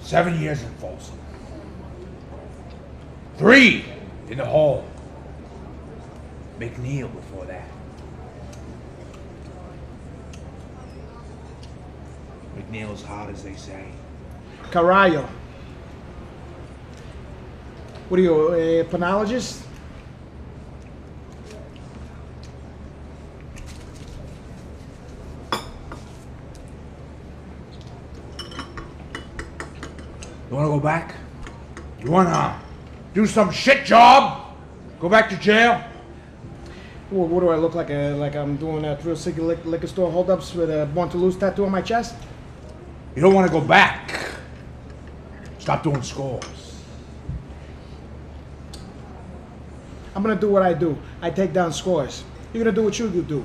7 years in Folsom. 3 in the hole. McNeil before that. McNeil's hot, as they say. Carallo. What are you, a penologist? You wanna go back? You wanna do some shit job? Go back to jail? What do I look like? Like I'm doing a Thrill City liquor store holdups with a Born to Lose tattoo on my chest? You don't wanna go back. Stop doing scores. I'm gonna do what I do. I take down scores. You're gonna do what you do.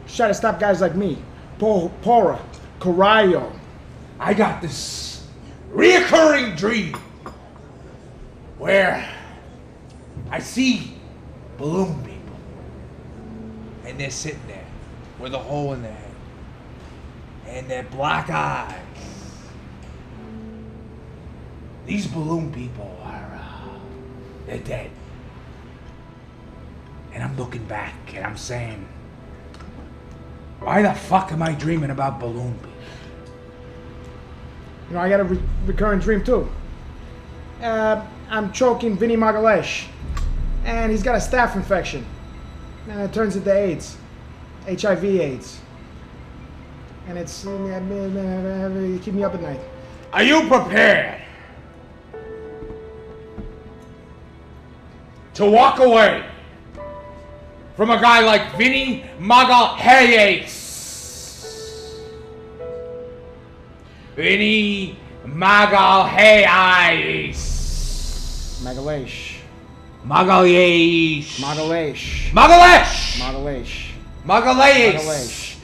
Try to stop guys like me. Porra, Carallo. I got this reoccurring dream where I see balloon people and they're sitting there with a hole in their head and their black eyes. These balloon people are, they're dead. And I'm looking back and I'm saying, why the fuck am I dreaming about balloon people? You know, I got a recurring dream too. I'm choking Vinny Margalesh, and he's got a staph infection, and it turns into AIDS, HIV AIDS, and it's keep me up at night. Are you prepared to walk away from a guy like Vinny Magalhaes? Vinny Magalhaes. Magalesh. Magalhaes. Magalesh. Magalesh. Magalesh. Magalhaes. Magalesh.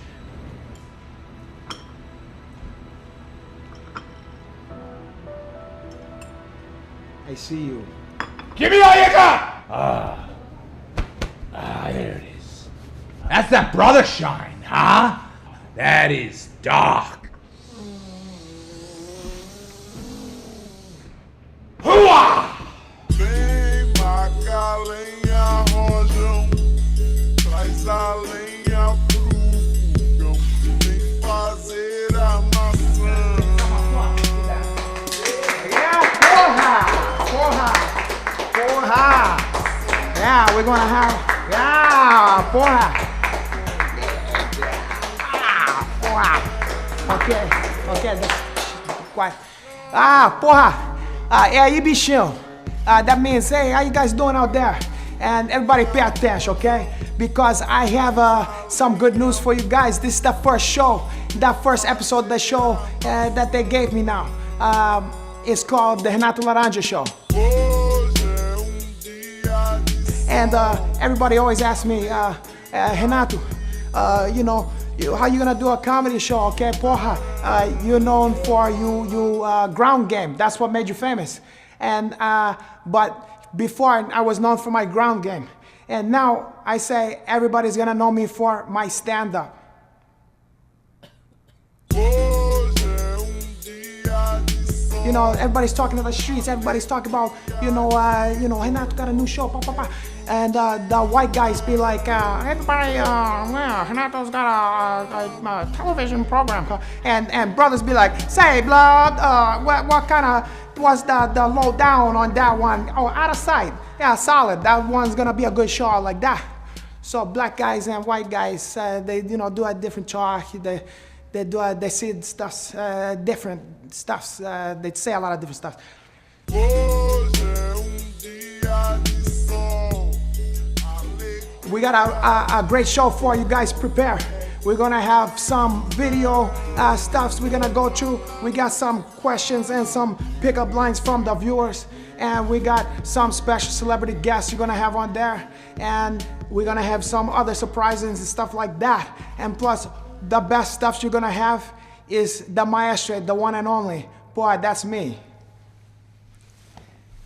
I see you. Give me all you got! There it is. That's that brother shine, huh? That is dark. Hooah! Vem maca lenha, rojão, traz a lenha pro fogão, vem fazer a maçã. Yeah, porra! Yeah, we're gonna have, yeah, porra! Porra! Okay, that's quiet. Porra! É aí, bichão. That means, hey, how you guys doing out there? And everybody pay attention, okay? Because I have some good news for you guys. This is the first show, the first episode of the show that they gave me now. It's called the Renato Laranja Show. And everybody always asks me, Renato, you know, how you gonna do a comedy show, okay? Porra, you're known for you ground game. That's what made you famous. And but before I was known for my ground game. And now I say everybody's gonna know me for my stand-up. You know, everybody's talking to the streets. Everybody's talking about, you know, Renato got a new show, and the white guys be like, everybody, yeah, Renato's got a television program, and brothers be like, say, blood, what kind of was the lowdown on that one? Oh, out of sight, yeah, solid. That one's gonna be a good show like that. So black guys and white guys, they do a different talk. They see stuff, different stuffs. They say a lot of different stuff. We got a great show for you guys. Prepare. We're gonna have some video stuffs we're gonna go through. We got some questions and some pickup lines from the viewers, and we got some special celebrity guests you're gonna have on there, and we're gonna have some other surprises and stuff like that. And plus, the best stuff you're gonna have is the maestro, the one and only. Boy, that's me.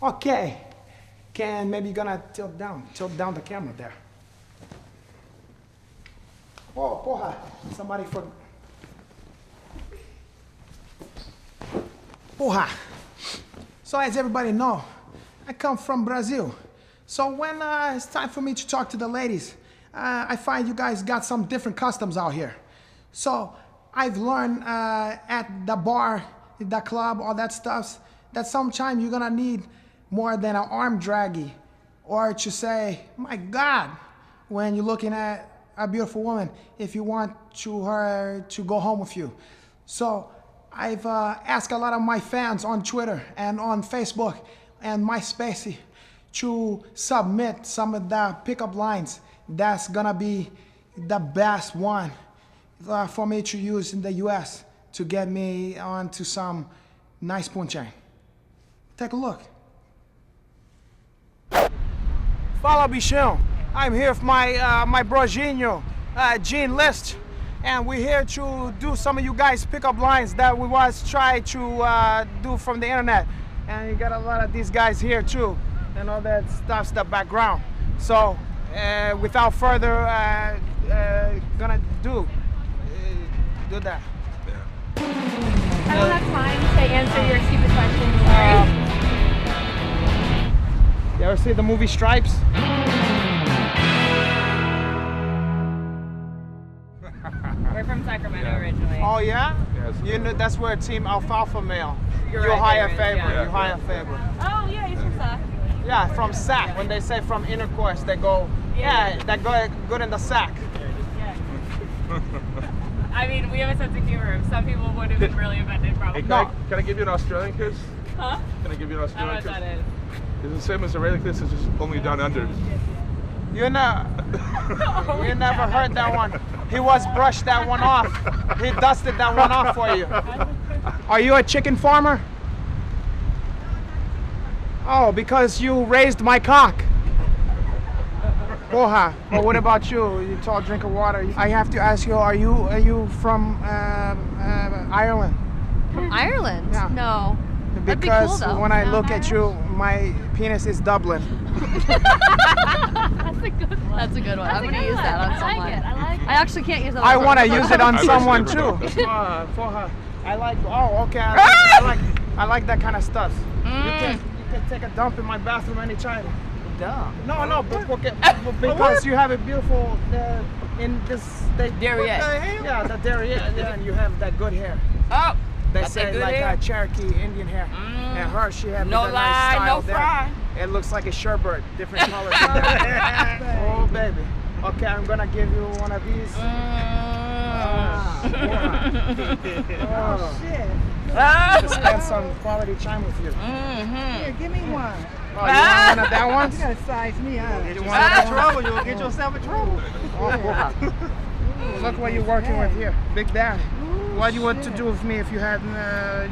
Okay. Maybe you're gonna tilt down the camera there. Oh, porra, somebody for... Porra, So as everybody know, I come from Brazil. So when it's time for me to talk to the ladies, I find you guys got some different customs out here. So I've learned at the bar, the club, all that stuff, that sometimes you're gonna need more than an arm draggy, or to say, my God, when you're looking at a beautiful woman, if you want her to go home with you. So I've asked a lot of my fans on Twitter and on Facebook and MySpace to submit some of the pickup lines that's gonna be the best one for me to use in the US to get me onto some nice punchline. Take a look. Fala, bichão. I'm here with my brojinho, Gene List, and we're here to do some of you guys pickup lines that we was try to do from the internet. And you got a lot of these guys here too, and all that stuff's the background. So without further gonna do that. I don't have time to answer your stupid questions. Sorry. You ever see the movie Stripes? We're from Sacramento originally. Oh yeah? Yes. You know that's where Team Alfalfa Male. You're You right, hire there is, favor. yeah. You hire favor. Oh yeah, he's from Sac. Yeah, from sack. When they say from intercourse, they go, yeah, that go good in the sack. Yeah. I mean, we have a sense of humor. Some people would have been really offended, probably. Hey, No. can I give you an Australian kiss? Huh? Can I give you an I don't know Australian what kiss? that is. It's the same as a regular kiss, it's just only down under. You know, you never heard that one. He was brushed that one off. He dusted that one off for you. Are you a chicken farmer? Oh, because you raised my cock. Porra. But what about you? You tall drink of water. I have to ask you, are you from Ireland? From Ireland? Yeah. No. That'd be Because cool, though. when I look at you, my penis is Dublin. That's a good one. That's a good one. I'm a gonna good use that one. on I like someone. it. I like it. I actually can't use it on I someone. want to use it on I wish someone they too. were. For her. I like. Oh, okay. I like that kind of stuff. You can take a dump in my bathroom anytime. Dumb. No, because you have a beautiful in this Derriere. Yeah, the derriere. Yeah, and you have that good hair. Oh, They that's say a good like hair. Cherokee Indian hair. And her, she had No the lie, nice style no there. fry. It looks like a sherbet, different colors. Oh baby. Okay, I'm gonna give you one of these. To spend some quality time with you. Here, give me one. Oh, you want one of that one? You gotta size me up. You want one of trouble? You'll get yourself in trouble. Look what you're working with here, Big Daddy. What do you want to do with me if you had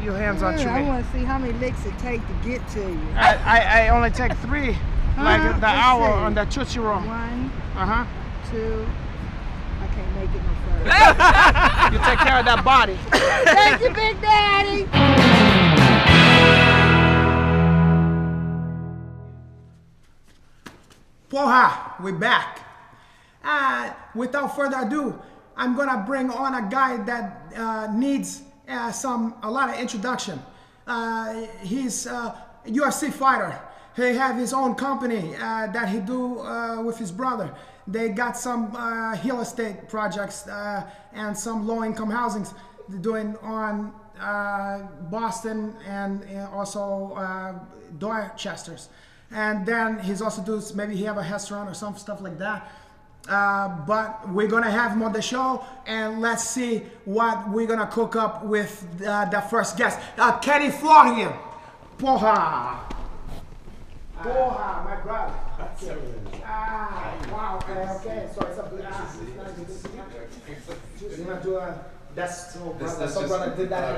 your hands on I me? want to see how many licks it take to get to you. I only take 3, like the Let's hour see. on that Tootsie Roll. 1, Uh-huh. 2. I can't make it no further. You take care of that body. Thank you, Big Daddy. Porra, we're back. Without further ado, I'm gonna bring on a guy that needs a lot of introduction. He's a UFC fighter. He have his own company that he do with his brother. They got some real estate projects and some low-income housings they're doing on Boston and also Dorchester's. And then he's also does, maybe he have a restaurant or some stuff like that. But we're gonna have him on the show, and let's see what we're gonna cook up with the first guest, Kenny Florian. Porra! Porra, my brother. Wow. Okay. So it's a good. You're gonna do a. That's so brother. So brother did that.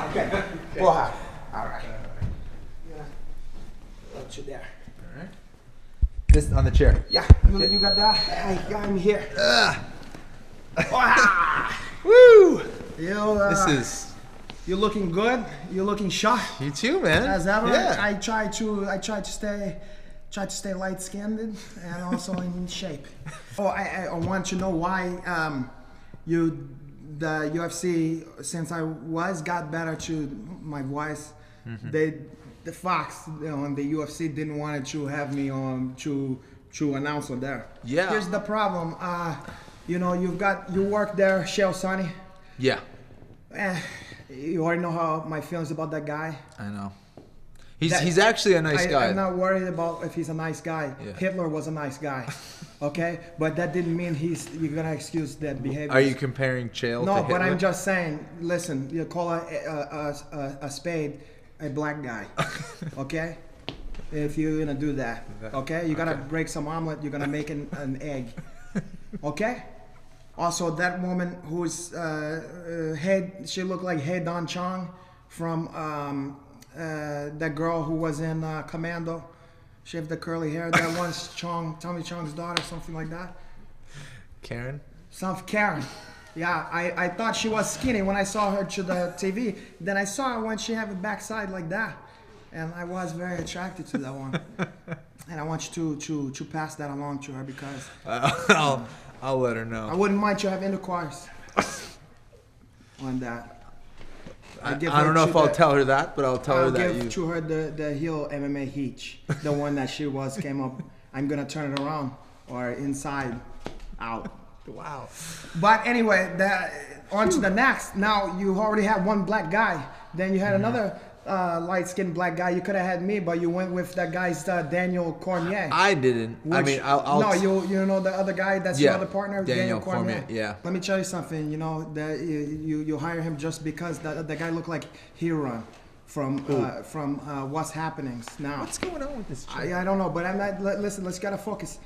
Okay. Porra. All right. Yeah. Put you there. All right. This on the chair. Yeah, you got that? I'm here. Woo! You're looking good. You're looking sharp. You too, man. As ever, Yeah. I try to stay light-skinned and also in shape. Oh, I want to know why the UFC, since I got better to my voice, the Fox, and the UFC didn't want to have me on to announce on there. Yeah. Here's the problem. You work there, Chael Sonnen. Yeah. You already know how my feelings about that guy. I know. He's actually a nice guy. I'm not worried about if he's a nice guy. Yeah. Hitler was a nice guy, okay? But that didn't mean you're gonna excuse that behavior. Are you comparing Chael to No, Hitler? but I'm just saying. Listen, you call a spade a black guy, okay? If you're gonna do that, okay? You gotta break some omelet. You're gonna make an egg, okay? Also, that woman who's she looked like He Don Chong from that girl who was in Commando. She had the curly hair. That one's Tommy Chong's daughter, something like that. Karen? Karen. Yeah, I thought she was skinny when I saw her to the TV. Then I saw her when she had a backside like that. And I was very attracted to that one. And I want you to pass that along to her because I'll let her know. I wouldn't mind you have intercourse on that. I don't know if I'll tell her that, but I'll tell her that give to her the heel MMA heat, the one that she came up. I'm gonna turn it around or inside out. Wow. But anyway, on to the next. Now you already had one black guy. Then you had another light-skinned black guy. You could have had me, but you went with that guy's Daniel Cormier. I didn't. No, you know the other guy that's your other partner, Daniel Cormier. Yeah. Let me tell you something. You know that you hire him just because the guy looked like Huron from What's Happening Now. What's going on with this chick? I don't know, but I'm not. Listen, let's gotta focus.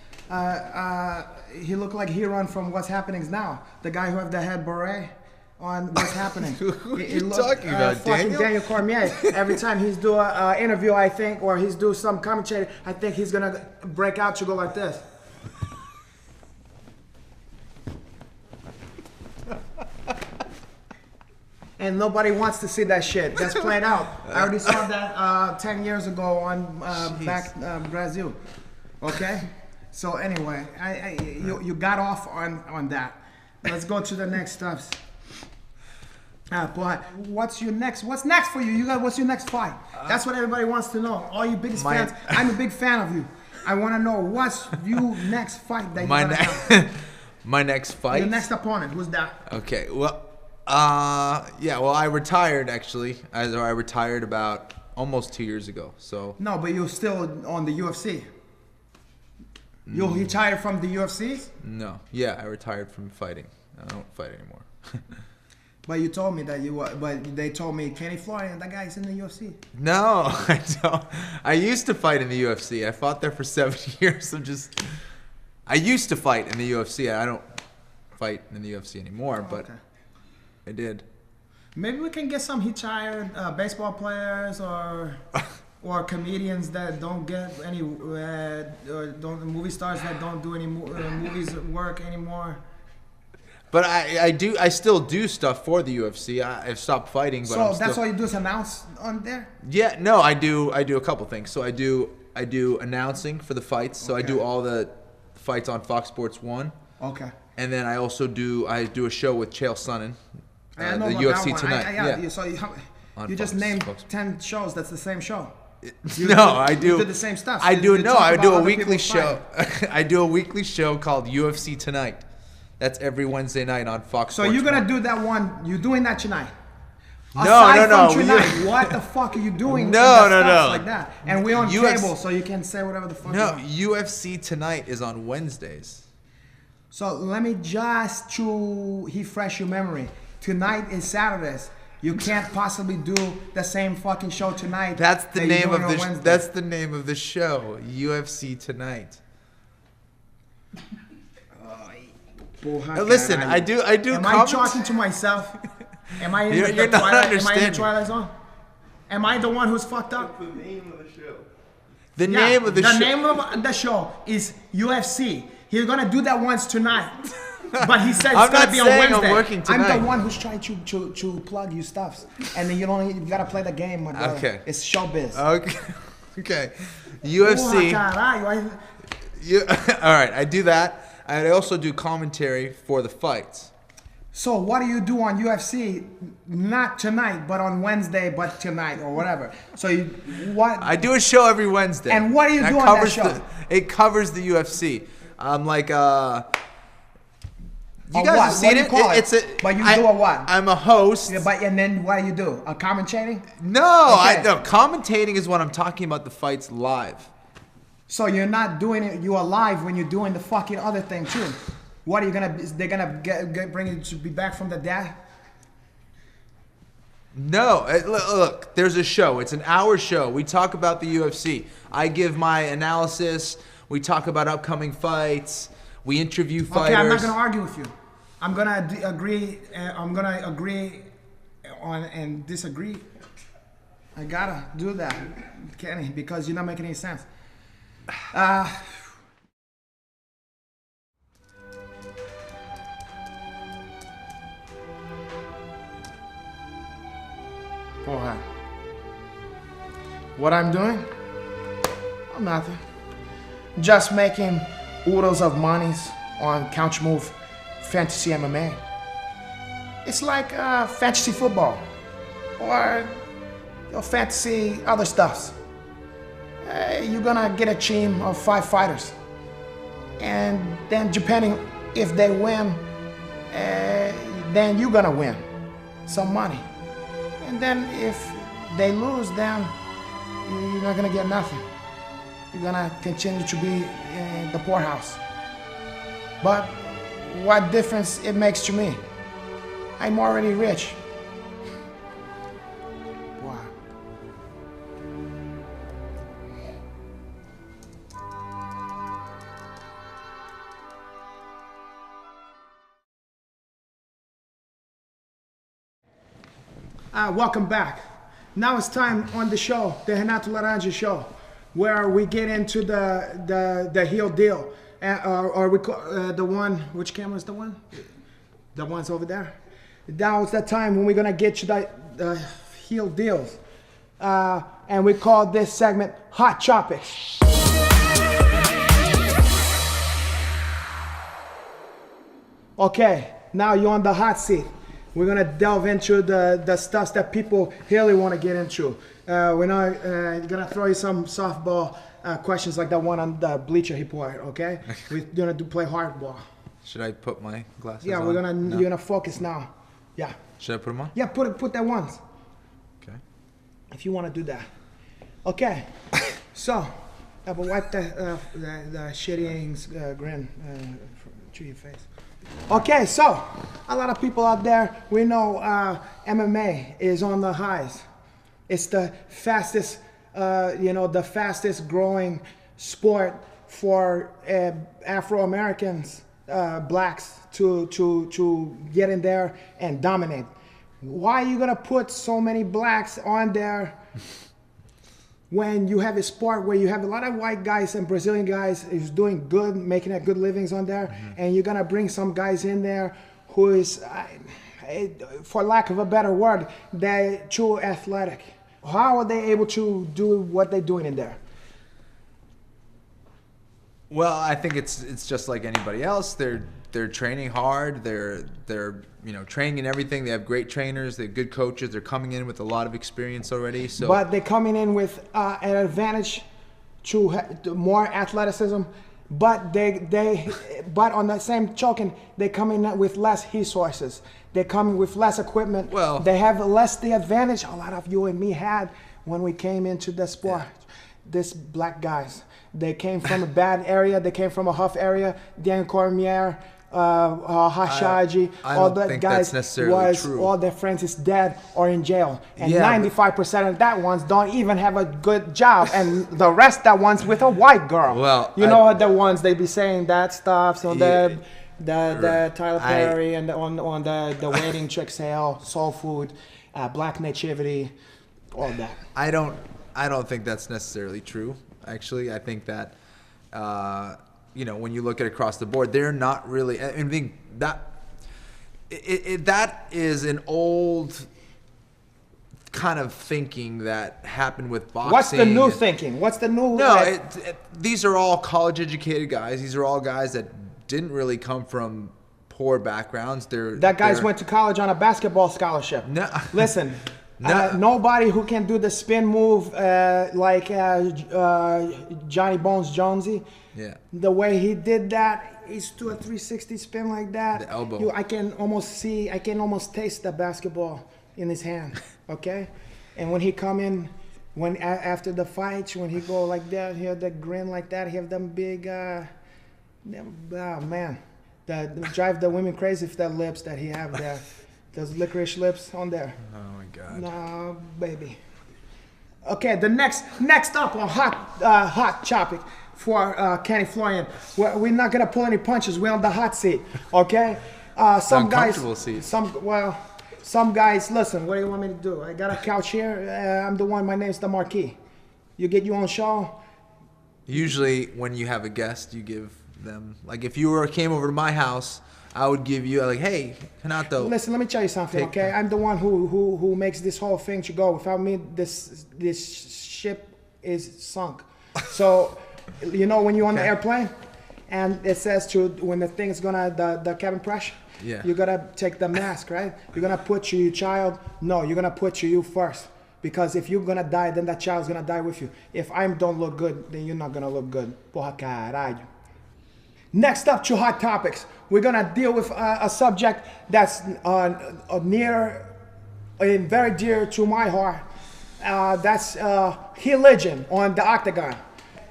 He looked like Huron from What's Happening Now. The guy who had the head beret on What's Happening. Who are you talking about, Daniel Cormier. Every time he's do an interview, I think, or he's do some commentary, I think he's gonna break out to go like this. And nobody wants to see that shit. That's played out. I already saw that 10 years ago on back Brazil. Okay? So anyway, you got off on that. Let's go to the next steps. But what's next for you? What's your next fight? That's what everybody wants to know. All you biggest fans. I'm a big fan of you. I want to know what's your next fight that you're gonna have. My next fight? Your next opponent. Who's that? Okay. Well, I retired actually. I retired about almost 2 years ago. So. No, but you're still on the UFC. You retired from the UFC? No. Yeah, I retired from fighting. I don't fight anymore. But you told me that you were. But they told me Kenny Florian, that guy's in the UFC. No, I don't. I used to fight in the UFC. I fought there for 7 years. I used to fight in the UFC. I don't fight in the UFC anymore, but I did. Maybe we can get some retired baseball players or comedians that don't get any movie stars that don't do any movies work anymore. But I still do stuff for the UFC. I've stopped fighting, but so that's all you do is announce on there? Yeah, no, I do a couple things. So I do announcing for the fights. So I do all the fights on Fox Sports 1. Okay. And then I also do a show with Chael Sonnen. I know the about UFC that one. Tonight. Yeah. So you just named 10 shows. That's the same show. I do. You do the same stuff. I do a weekly show. I do a weekly show called UFC Tonight. That's every Wednesday night on Fox Sports. So you're gonna do that one? You're doing that tonight? No. From tonight, what the fuck are you doing? No. Like that, and we're on cable, so you can say whatever the fuck. No, you want. UFC Tonight is on Wednesdays. So let me just to refresh your memory. Tonight is Saturdays. You can't possibly do the same fucking show tonight. That's the name of the. Wednesday. That's the name of the show. UFC Tonight. Listen, I do. Am I talking to myself? Am I in You're not Twilight? Am I in understanding. the Twilight Zone? Am I the one who's fucked up? The name of the show. The name of the show. The name of the show is UFC. He's gonna do that once tonight. But he said it's I'm gonna not be on saying Wednesday. I'm working tonight. I'm the one who's trying to plug you stuffs, and then you gotta play the game, my brother. Okay. It's showbiz. Okay. UFC. Caralho. All right, I do that. I also do commentary for the fights. So what do you do on UFC? Not tonight, but on Wednesday, but tonight or whatever. So what? I do a show every Wednesday. And what do you do on that show? It covers the UFC. I'm like you A guys what? have seen What do you it. call it? It's a. But you do a what? I'm a host. Yeah, but and then what do you do? A commentating? No, Okay. no. Commentating is when I'm talking about the fights live. So you're not doing it. You're alive when you're doing the fucking other thing too. What are you gonna? They're gonna bring you to be back from the dead? No, look, there's a show. It's an hour show. We talk about the UFC. I give my analysis. We talk about upcoming fights. We interview fighters. Okay, I'm not gonna argue with you. I'm gonna agree. I'm gonna agree on and disagree. I gotta do that, Kenny, because you're not making any sense. Porra. What I'm doing? I'm nothing. Just making oodles of monies on Couch Move Fantasy MMA. It's like fantasy football or fantasy other stuffs. You're gonna get a team of 5 fighters, and then depending if they win, then you're gonna win some money. And then if they lose, then you're not gonna get nothing. You're gonna continue to be in the poorhouse. But what difference it makes to me? I'm already rich. Wow. Welcome back. Now it's time on the show, the Renato Laranja show, where we get into the heel deal, or we call the one. Which camera is the one? The one's over there. Now it's that time when we're gonna get to the heel deals, and we call this segment Hot Topics. Okay, now you're on the hot seat. We're gonna delve into the stuff that people really want to get into. We're not gonna throw you some softball questions like that one on the Bleacher Report. Okay, we're gonna play hardball. Should I put my glasses Yeah, on? we're gonna No. you're gonna focus now. Yeah, Should I put them on? yeah. Put that once Okay. if you want to do that. Okay, so I will wipe the shitty grin to your face. Okay, so a lot of people out there, we know MMA is on the highs. It's the fastest, the fastest growing sport for Afro-Americans, blacks to get in there and dominate. Why are you gonna put so many blacks on there when you have a sport where you have a lot of white guys and Brazilian guys who's doing good, making a good livings on there, and you're gonna bring some guys in there who is, for lack of a better word, they're too athletic. How are they able to do what they're doing in there? Well, I think it's just like anybody else. They're training hard. They're training in everything. They have great trainers. They have good coaches. They're coming in with a lot of experience already. So, But they're coming in with an advantage to more athleticism. But but on the same token, they come in with less resources. They come with less equipment. Well, they have less the advantage a lot of you and me had when we came into the sport. This black guys, they came from a bad area. They came from a rough area. Dan Cormier, Hashaji, I all don't the think guys that's necessarily true. all their friends is dead or in jail, and Yeah, 95% of that ones don't even have a good job, and the rest that ones with a white girl. Well, you know the ones they be saying that stuff. So Yeah. the Tyler Perry and on the Waiting to Exhale, Soul Food, Black Nativity, all that. I don't think that's necessarily true. Actually, I think that when you look at across the board, they're not really. I think that that is an old kind of thinking that happened with boxing. What's the new thinking? What's the new? No, these are all college-educated guys. These are all guys that didn't really come from poor backgrounds. That guy's went to college on a basketball scholarship. No. Listen, No. nobody who can do the spin move like Johnny Bones Jonesy. Yeah. The way he did that, he's do a 360 spin like that. The elbow. I can almost taste the basketball in his hand. Okay, and when he come in, after the fights, when he go like that, he have that grin like that. He have them big, man, that drive the women crazy for that lips that he have there. Those licorice lips on there. Oh my God. No, baby. Okay, the next up on hot topic for Kenny Florian. We're not gonna pull any punches. We're on the hot seat. Okay. Some guys. Uncomfortable seat. Some guys. Listen. What do you want me to do? I got a couch here. I'm the one. My name's the Marquis. You get your own show. Usually, when you have a guest, you give them, like, if you came over to my house, I would give you like, hey, Renato. Listen, let me tell you something, okay? I'm the one who makes this whole thing to go. Without me, this ship is sunk. So, you know, when you're on the airplane, and it says when the thing's the cabin pressure, you gotta take the mask, right? You're gonna put your child. No, you're gonna put you first. Because if you're gonna die, then that child's gonna die with you. If I don't look good, then you're not gonna look good. Porra caralho. Next up to hot topics, we're gonna deal with a subject that's near and very dear to my heart. That's religion on the octagon.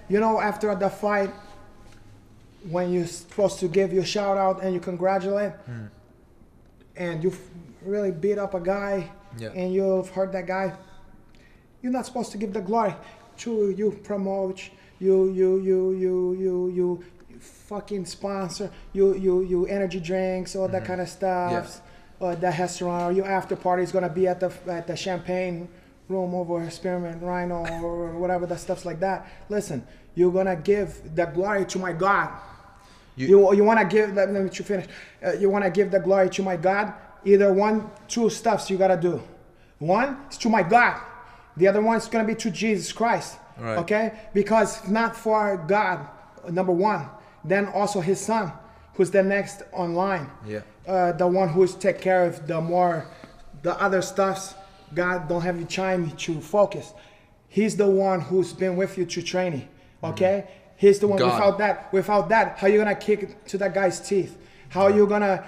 You know, after the fight, when you're supposed to give your shout out and you congratulate, and you really beat up a guy, and you've hurt that guy, you're not supposed to give the glory to you promote, you fucking sponsor, you energy drinks, all that kind of stuff, or the restaurant, or your after party is gonna be at the champagne room over Spearmint Rhino or whatever that stuff's like that. Listen, you're gonna give the glory to my God. You wanna give? Let me finish. You wanna give the glory to my God? Either two stuffs you gotta do. One is to my God. The other one is gonna be to Jesus Christ. Right. Okay? Because not for God, number one. Then also his son, who's the next online. Yeah. The one who's take care of the other stuffs. God don't have you time to focus. He's the one who's been with you to training. Okay? He's the one. God. Without that, how you gonna kick to that guy's teeth? How you gonna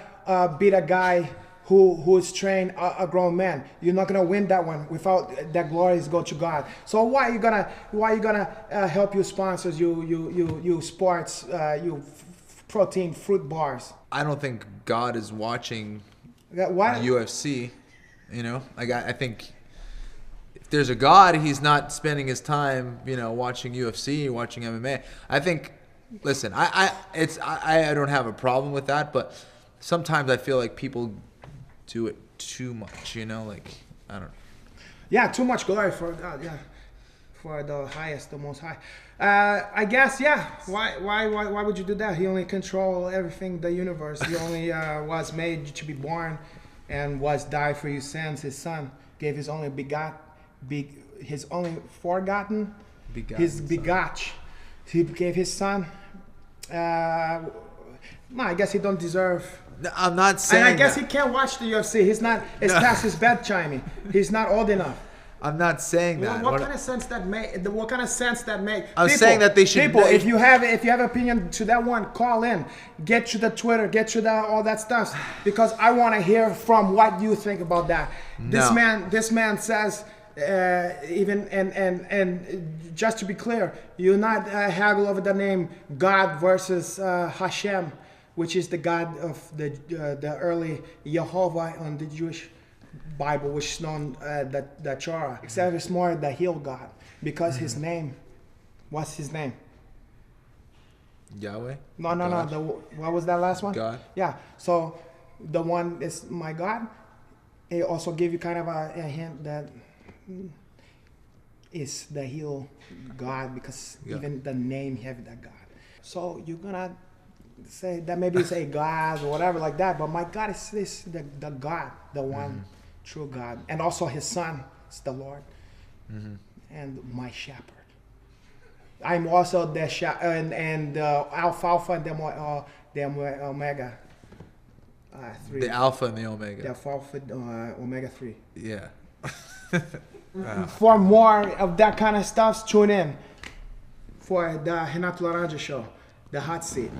beat a guy who's trained a grown man? You're not gonna win that one without that glory is go to God. So why are you gonna help your sponsors, you sports, you protein fruit bars? I don't think God is watching UFC. You know, like I think if there's a God, he's not spending his time, watching UFC, watching MMA. I think, listen, I don't have a problem with that, but sometimes I feel like people do it too much, like, I don't know. Yeah, too much glory for God, for the highest, the most high. I guess, why would you do that? He only control everything, the universe. He only was made to be born and was died for your sins. His son gave his only his only forgotten, his begot. He gave his son. I guess he don't deserve. No, I'm not saying. And I guess he can't watch the UFC. He's not. It's past his bedtime. He's not old enough. I'm not saying that. What kind of sense that make? What kind of sense that make? I'm saying that they should. People, if you have opinion to that one, call in. Get to the Twitter. Get to all that stuff, because I want to hear from what you think about that. No. This man says. Even and just to be clear, you're not haggle over the name God versus Hashem, which is the God of the early Jehovah on the Jewish Bible, which is known the Torah. Except it's more the heel God, because his name, what's his name? Yahweh? No. What was that last one? God. Yeah. So the one is my God. It also give you kind of a hint that is the heel God, because even the name have that God. So you're gonna say that maybe it's a God or whatever like that, but my God is the God, the one true God, and also his son is the Lord and my shepherd. I'm also the alpha and the omega. 3. The alpha and the omega. The alpha omega 3. Yeah. For more of that kind of stuff, tune in for the Renato Laranja show, the hot seat.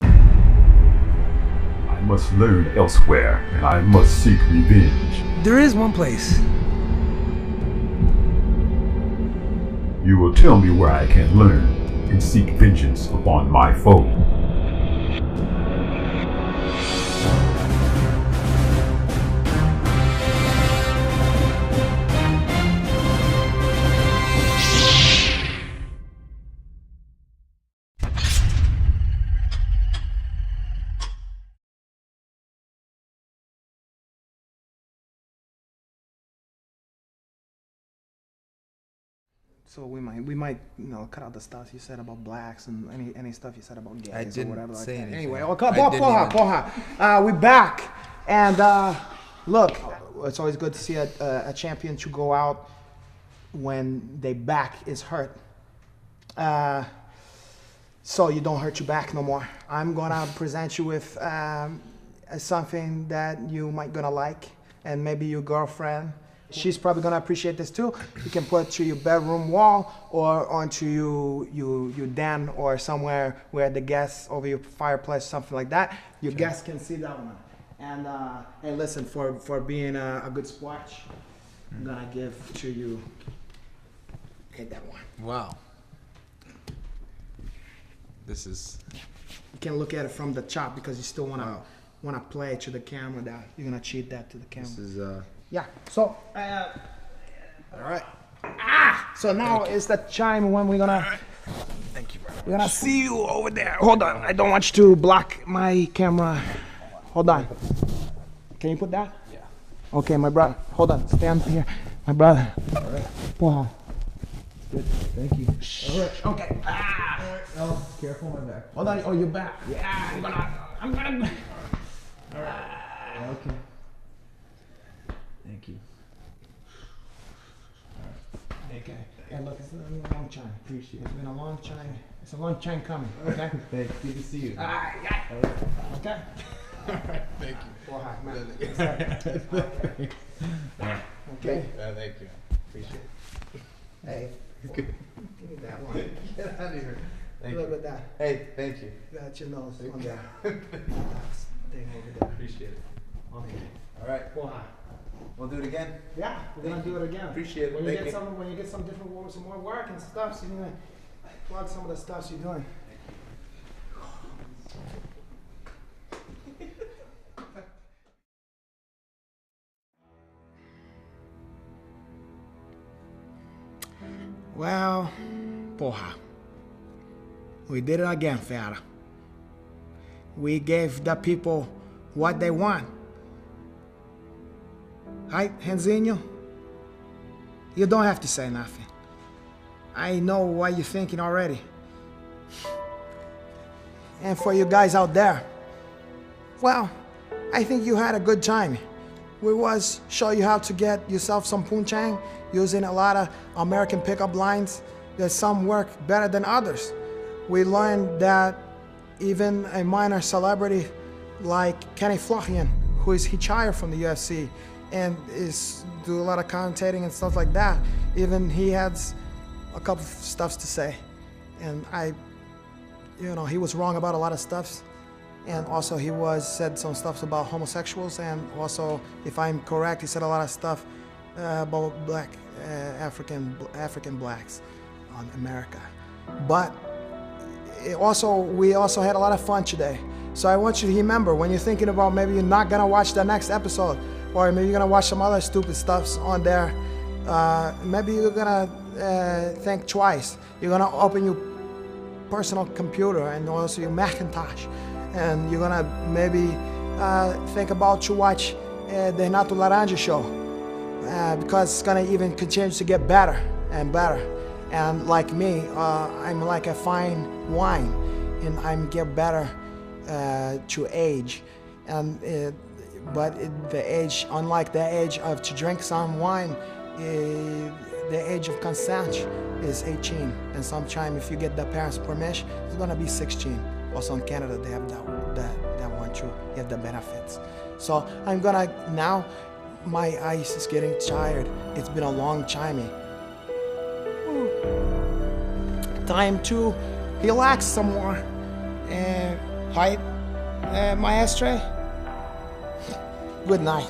I must learn elsewhere, and I must seek revenge. There is one place. You will tell me where I can learn and seek vengeance upon my foe. So we might cut out the stuff you said about blacks and any stuff you said about gays I didn't or whatever like say that. anything. Anyway, I didn't we back and look, it's always good to see a champion to go out when their back is hurt. So you don't hurt your back no more. I'm gonna present you with something that you might gonna like, and maybe your girlfriend. She's probably gonna appreciate this too. You can put it to your bedroom wall or onto your den or somewhere where the guests over your fireplace, something like that. Your guests can see that one. And hey, listen, for being a good sport, I'm gonna give to you. Hit that one. Wow. This is. You can look at it from the top because you still wanna play to the camera. That you're gonna cheat that to the camera. This is. Yeah. So. All right. So now is the time when we're gonna. Thank you very much. We're gonna see you over there. Hold on. I don't want you to block my camera. Hold on. Can you put that? Yeah. Okay, my brother. Hold on. Stand here, my brother. All right. Wow. Good. Thank you. All right. Okay. Oh, careful my back. Hold on. Oh, you're back. Yeah. I'm gonna. All right. Okay. Thank you. Okay. And look, it's been a long time. Appreciate it. It's been a long time. It's a long time coming. Okay. Thanks. Good to see you. Yeah. Okay. All right. Thank you. Well, hi, man. Okay. Okay. Thank you. Appreciate it. Hey. Good. Give me that one. Get out of here. Thank Look you. at that. Hey, thank you. Got your nose on that thing over there. Appreciate it. Okay. All right. Well, hi. We'll do it again. Yeah, we're gonna do it again. Appreciate it. When you Thank get you. some different work, some more work and stuff, so you're gonna plug some of the stuff you're doing. Well, porra. We did it again, fera. We gave the people what they want. Right, Renzinho? You don't have to say nothing. I know what you're thinking already. And for you guys out there, well, I think you had a good time. We was show you how to get yourself some punchang using a lot of American pickup lines. That some work better than others. We learned that even a minor celebrity like Kenny Florian, who is hitchhiker from the UFC and is do a lot of commentating and stuff like that, even he has a couple of stuffs to say. And he was wrong about a lot of stuff. And also he said some stuff about homosexuals, and also, if I'm correct, he said a lot of stuff about black African blacks on America. But we also had a lot of fun today. So I want you to remember, when you're thinking about maybe you're not gonna watch the next episode, or maybe you're gonna watch some other stupid stuffs on there, maybe you're gonna think twice. You're gonna open your personal computer and also your Macintosh, and you're gonna maybe think about to watch the Renato Laranja show, because it's gonna even continue to get better and better. And like me, I'm like a fine wine, and I'm get better to age. And the age, unlike the age of to drink some wine, the age of consent is 18, and sometime if you get the parents' permission, it's gonna be 16. Also in Canada, they have that one too. You have the benefits. So I'm gonna now. My eyes is getting tired. It's been a long time. Time to relax some more. Right, maestre? Good night.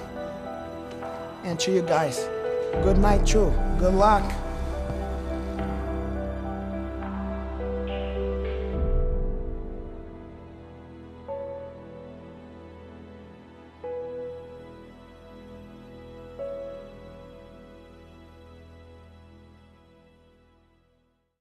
And to you guys, good night too. Good luck.